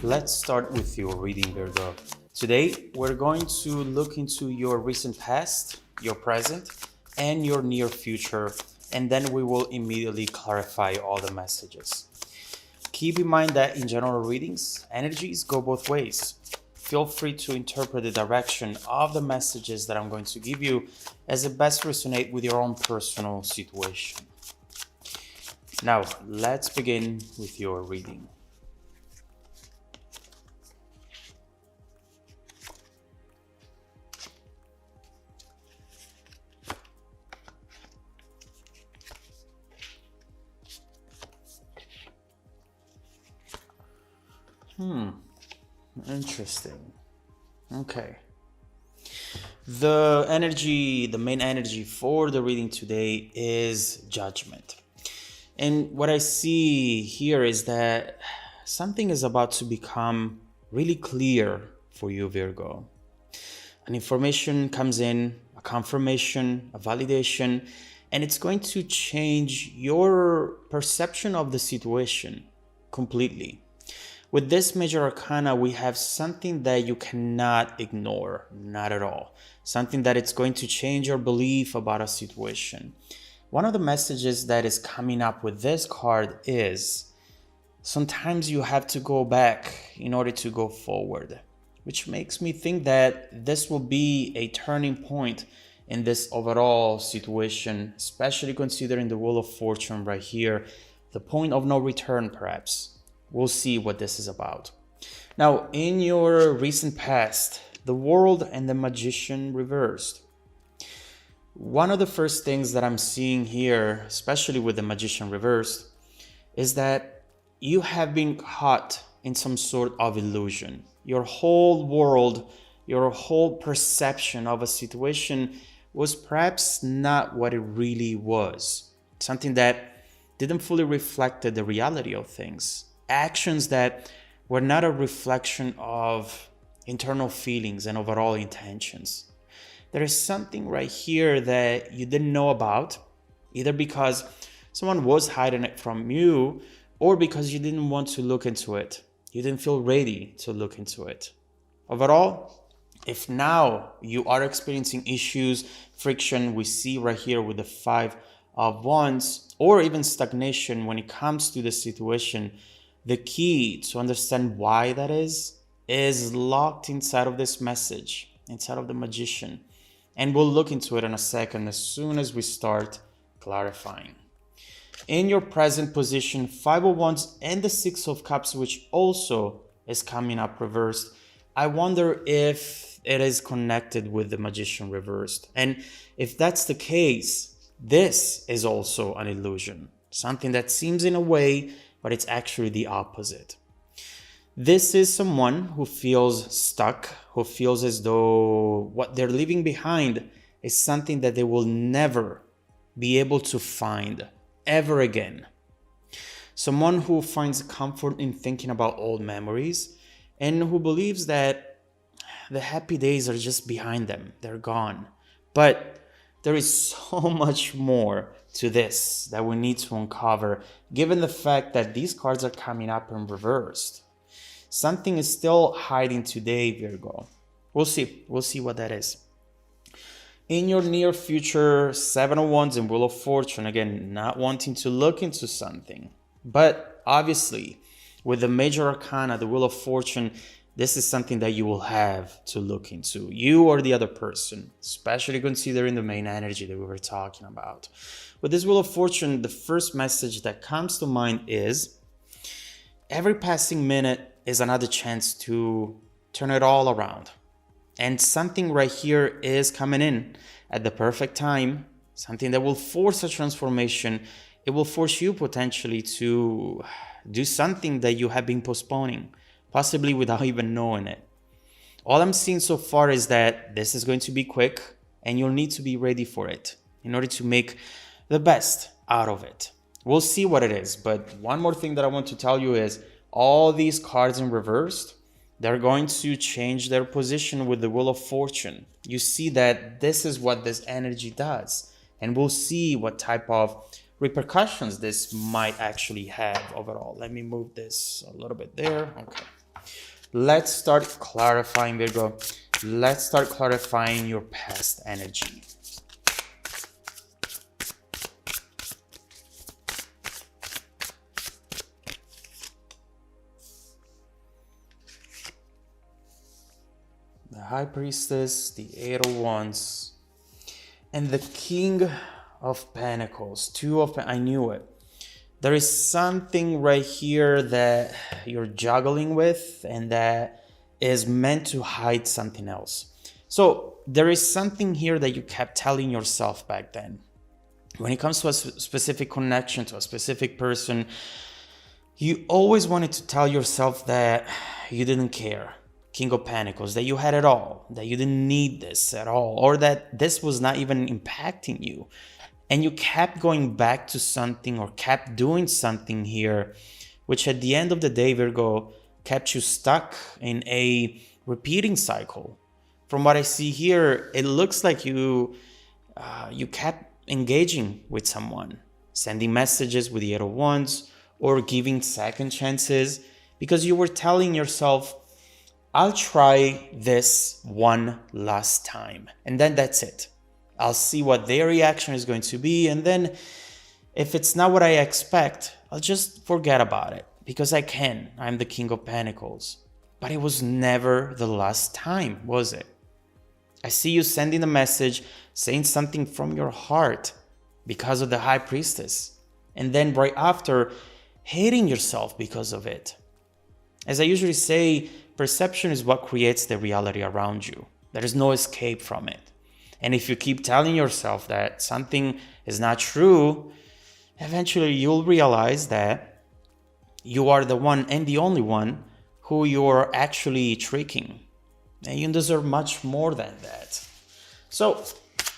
Let's start with your reading, Virgo. Today, we're going to look into your recent past, your present, and your near future, and then we will immediately clarify all the messages. Keep in mind that in general readings, energies go both ways. Feel free to interpret the direction of the messages that I'm going to give you as it best resonate with your own personal situation. Now, let's begin with your reading. Interesting. Okay. The main energy for the reading today is judgment. And what I see here is that something is about to become really clear for you, Virgo. An information comes in, a confirmation, a validation, and it's going to change your perception of the situation completely. With this major arcana, we have something that you cannot ignore, not at all. Something that it's going to change your belief about a situation. One of the messages that is coming up with this card is sometimes you have to go back in order to go forward, which makes me think that this will be a turning point in this overall situation, especially considering the Wheel of Fortune right here, the point of no return perhaps. We'll see what this is about. Now, in your recent past, the World and the Magician reversed. One of the first things that I'm seeing here, especially with the Magician reversed, is that you have been caught in some sort of illusion. Your whole world, your whole perception of a situation was perhaps not what it really was. Something that didn't fully reflect the reality of things. Actions that were not a reflection of internal feelings and overall intentions. There is something right here that you didn't know about, either because someone was hiding it from you or because you didn't want to look into it. You didn't feel ready to look into it. Overall, if now you are experiencing issues, friction, we see right here with the Five of Wands, or even stagnation when it comes to the situation, the key to understand why that is locked inside of this message, inside of the Magician. And we'll look into it in a second as soon as we start clarifying. In your present position, Five of Wands and the Six of Cups, which also is coming up reversed, I wonder if it is connected with the Magician reversed. And if that's the case, this is also an illusion. Something that seems in a way, but it's actually the opposite. This is someone who feels stuck, who feels as though what they're leaving behind is something that they will never be able to find ever again. Someone who finds comfort in thinking about old memories and who believes that the happy days are just behind them, they're gone. But there is so much more to this that we need to uncover, given the fact that these cards are coming up in reversed. Something is still hiding today, Virgo. We'll see what that is. In your near future, Seven of Wands and Wheel of Fortune, again, not wanting to look into something. But obviously, with the major arcana, the Wheel of Fortune, this is something that you will have to look into. You or the other person, especially considering the main energy that we were talking about. With this Wheel of Fortune, the first message that comes to mind is every passing minute is another chance to turn it all around. And something right here is coming in at the perfect time, something that will force a transformation. It will force you potentially to do something that you have been postponing, possibly without even knowing it. All I'm seeing so far is that this is going to be quick and you'll need to be ready for it in order to make the best out of it. We'll see what it is, but one more thing that I want to tell you is all these cards in reversed, they're going to change their position with the Wheel of Fortune. You see that this is what this energy does, and we'll see what type of repercussions this might actually have overall. Let me move this a little bit there. Okay. Let's start clarifying, Virgo. Let's start clarifying your past energy. The High Priestess, the Eight of Wands, and the King of Pentacles. I knew it. There is something right here that you're juggling with and that is meant to hide something else. So there is something here that you kept telling yourself back then. When it comes to a specific connection, to a specific person, you always wanted to tell yourself that you didn't care. King of Pentacles, that you had it all, that you didn't need this at all, or that this was not even impacting you. And you kept going back to something or kept doing something here, which at the end of the day, Virgo, kept you stuck in a repeating cycle. From what I see here, it looks like you kept engaging with someone, sending messages with the Eight of Wands, or giving second chances, because you were telling yourself, I'll try this one last time, and then that's it. I'll see what their reaction is going to be, and then if it's not what I expect, I'll just forget about it, because I can. I'm the King of Pentacles. But it was never the last time, was it? I see you sending a message, saying something from your heart because of the High Priestess, and then right after, hating yourself because of it. As I usually say, perception is what creates the reality around you. There is no escape from it. And if you keep telling yourself that something is not true, eventually you'll realize that you are the one and the only one who you're actually tricking. And you deserve much more than that. So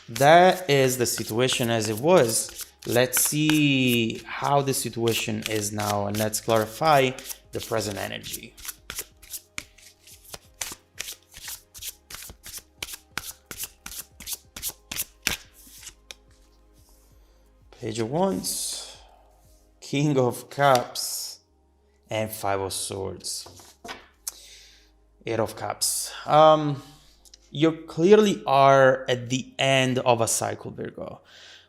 that is the situation as it was. Let's see how the situation is now, and let's clarify the present energy. Page of Wands, King of Cups, and Five of Swords. Eight of Cups. You clearly are at the end of a cycle, Virgo.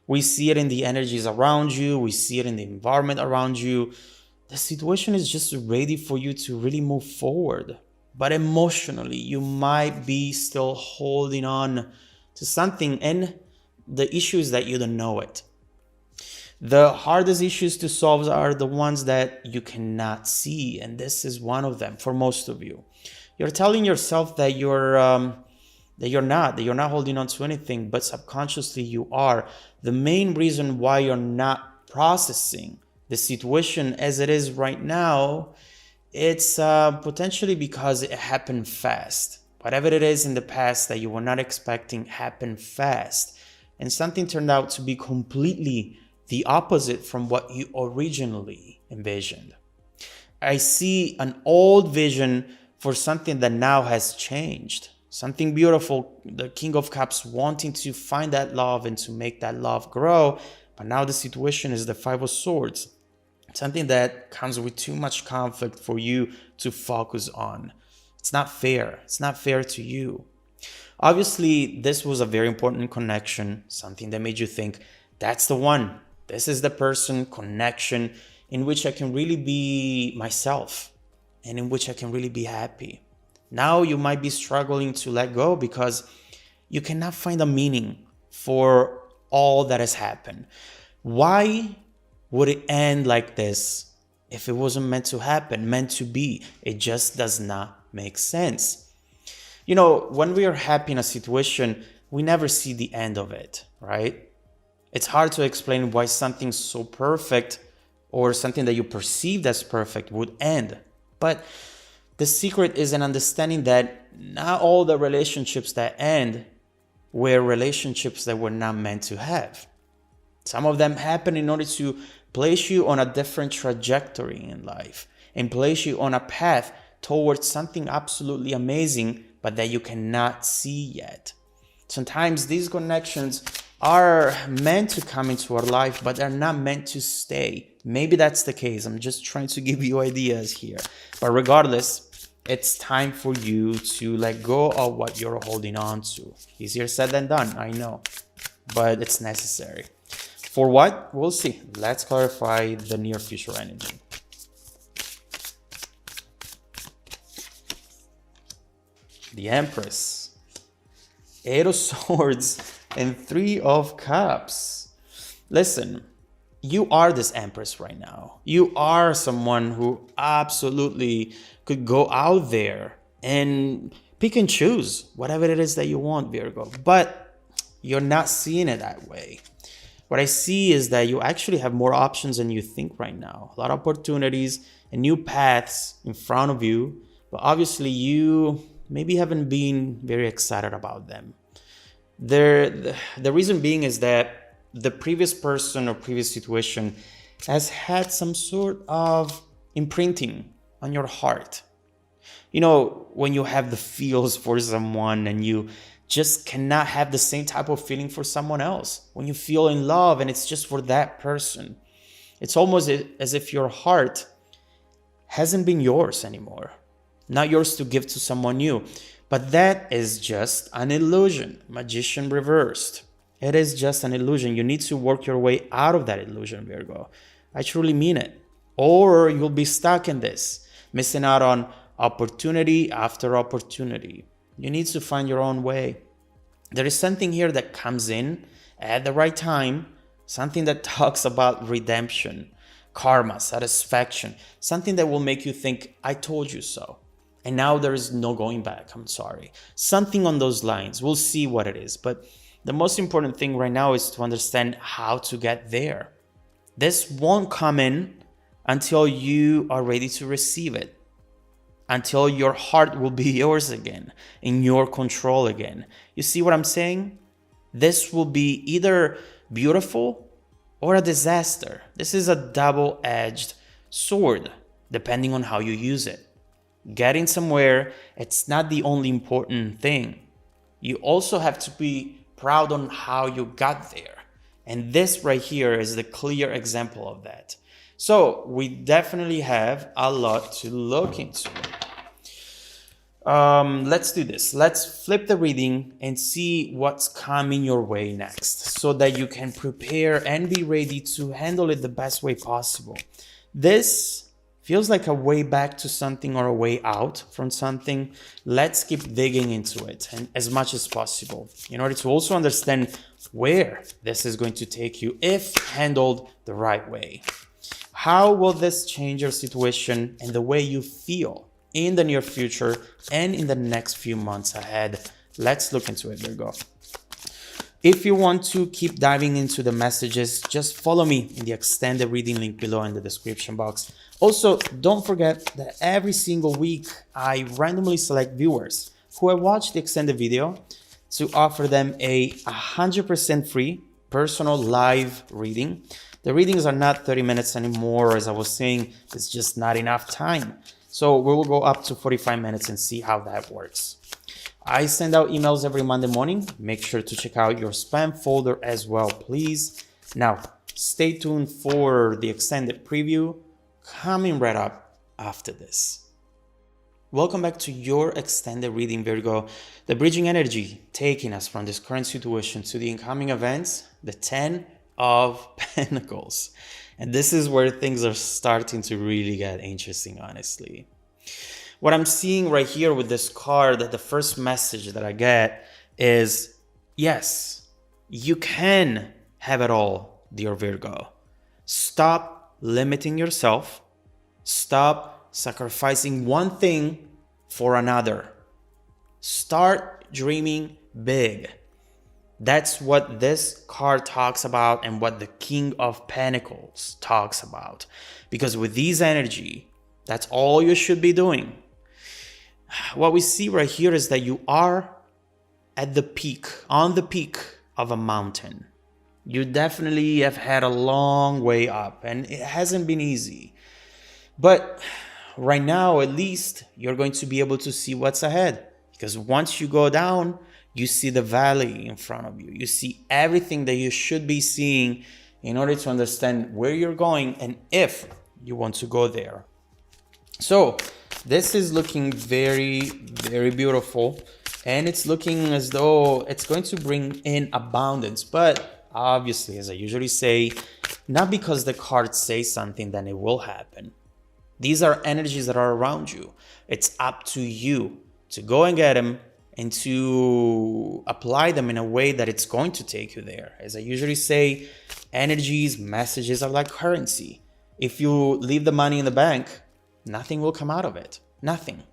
We see it in the energies around you. We see it in the environment around you. The situation is just ready for you to really move forward. But emotionally, you might be still holding on to something, and the issue is that you don't know it. The hardest issues to solve are the ones that you cannot see, and this is one of them for most of you. You're telling yourself that you're not holding on to anything, but subconsciously you are. The main reason why you're not processing the situation as it is right now, it's potentially because it happened fast. Whatever it is in the past that you were not expecting happened fast, and something turned out to be completely the opposite from what you originally envisioned. I see an old vision for something that now has changed. Something beautiful, the King of Cups wanting to find that love and to make that love grow. But now the situation is the Five of Swords. Something that comes with too much conflict for you to focus on. It's not fair. It's not fair to you. Obviously, this was a very important connection, something that made you think, that's the one. This is the person, connection, in which I can really be myself and in which I can really be happy. Now you might be struggling to let go because you cannot find a meaning for all that has happened. Why would it end like this if it wasn't meant to happen, meant to be? It just does not make sense. You know, when we are happy in a situation, we never see the end of it, right? It's hard to explain why something so perfect or something that you perceived as perfect would end. But the secret is in understanding that not all the relationships that end were relationships that were not meant to have. Some of them happen in order to place you on a different trajectory in life and place you on a path towards something absolutely amazing, but that you cannot see yet. Sometimes these connections are meant to come into our life, but they're not meant to stay. Maybe that's the case. I'm just trying to give you ideas here. But regardless, It's time for you to let go of what you're holding on to. Easier said than done, I know, but it's necessary. For what? We'll see. Let's clarify the near future energy. The Empress, Eight of Swords, and Three of Cups. Listen, you are this Empress right now. You are someone who absolutely could go out there and pick and choose whatever it is that you want, Virgo. But you're not seeing it that way. What I see is that you actually have more options than you think right now. A lot of opportunities and new paths in front of you. But obviously you maybe haven't been very excited about them. The reason being is that the previous person or previous situation has had some sort of imprinting on your heart. You know, when you have the feels for someone and you just cannot have the same type of feeling for someone else. When you feel in love and it's just for that person. It's almost as if your heart hasn't been yours anymore. Not yours to give to someone new. But that is just an illusion. Magician reversed. It is just an illusion. You need to work your way out of that illusion, Virgo. I truly mean it. Or you'll be stuck in this, missing out on opportunity after opportunity. You need to find your own way. There is something here that comes in at the right time, something that talks about redemption, karma, satisfaction, something that will make you think, I told you so. And now there is no going back. I'm sorry. Something on those lines. We'll see what it is. But the most important thing right now is to understand how to get there. This won't come in until you are ready to receive it. Until your heart will be yours again, in your control again. You see what I'm saying? This will be either beautiful or a disaster. This is a double-edged sword, depending on how you use it. Getting somewhere, it's not the only important thing. You also have to be proud on how you got there. And this right here is the clear example of that. So we definitely have a lot to look into. Let's do this. Let's flip the reading and see what's coming your way next so that you can prepare and be ready to handle it the best way possible. This feels like a way back to something or a way out from something. Let's keep digging into it and as much as possible in order to also understand where this is going to take you if handled the right way. How will this change your situation and the way you feel in the near future and in the next few months ahead? Let's look into it, Virgo. If you want to keep diving into the messages, just follow me in the extended reading link below in the description box. Also, don't forget that every single week, I randomly select viewers who have watched the extended video to offer them a 100% free personal live reading. The readings are not 30 minutes anymore. As I was saying, it's just not enough time. So we will go up to 45 minutes and see how that works. I send out emails every Monday morning. Make sure to check out your spam folder as well, please. Now, stay tuned for the extended preview coming right up after this. Welcome back to your extended reading, Virgo. The bridging energy taking us from this current situation to the incoming events, the 10 of Pentacles. And this is where things are starting to really get interesting, honestly. What I'm seeing right here with this card, that the first message that I get is, yes, you can have it all, dear Virgo. Stop limiting yourself. Stop sacrificing one thing for another. Start dreaming big. That's what this card talks about and what the King of Pentacles talks about. Because with these energy, that's all you should be doing. What we see right here is that you are at the peak, on the peak of a mountain. You definitely have had a long way up and it hasn't been easy. But right now, at least, you're going to be able to see what's ahead. Because once you go down, you see the valley in front of you. You see everything that you should be seeing in order to understand where you're going and if you want to go there. So This is looking very, very beautiful. And it's looking as though it's going to bring in abundance. But obviously, as I usually say, not because the cards say something, then it will happen. These are energies that are around you. It's up to you to go and get them and to apply them in a way that it's going to take you there. As I usually say, energies, messages are like currency. If you leave the money in the bank, nothing will come out of it. Nothing.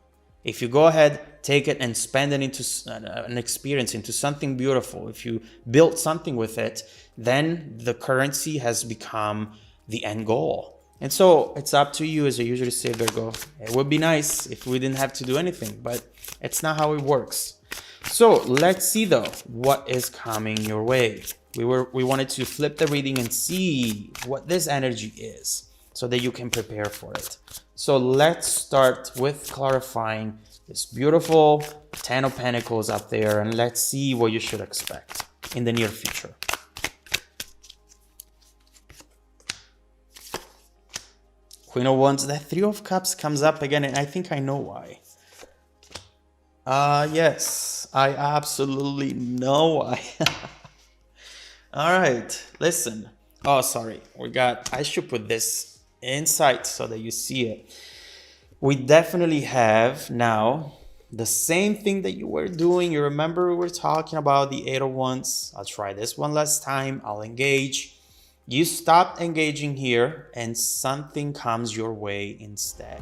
If you go ahead, take it and spend it into an experience, into something beautiful, if you build something with it, then the currency has become the end goal. And so it's up to you, as I usually say, Virgo. It would be nice if we didn't have to do anything, but it's not how it works. So let's see though, what is coming your way. We wanted to flip the reading and see what this energy is so that you can prepare for it. So let's start with clarifying this beautiful 10 of Pentacles up there, and let's see what you should expect in the near future. Queen of Wands, that 3 of Cups comes up again, and I think I know why. Yes, I absolutely know why. All right, listen. Oh, sorry, I should put this inside so that you see it. We definitely have now the same thing that you were doing. You remember we were talking about the 8 of Wands. I'll try this one last time. I'll engage. You stopped engaging here and something comes your way instead.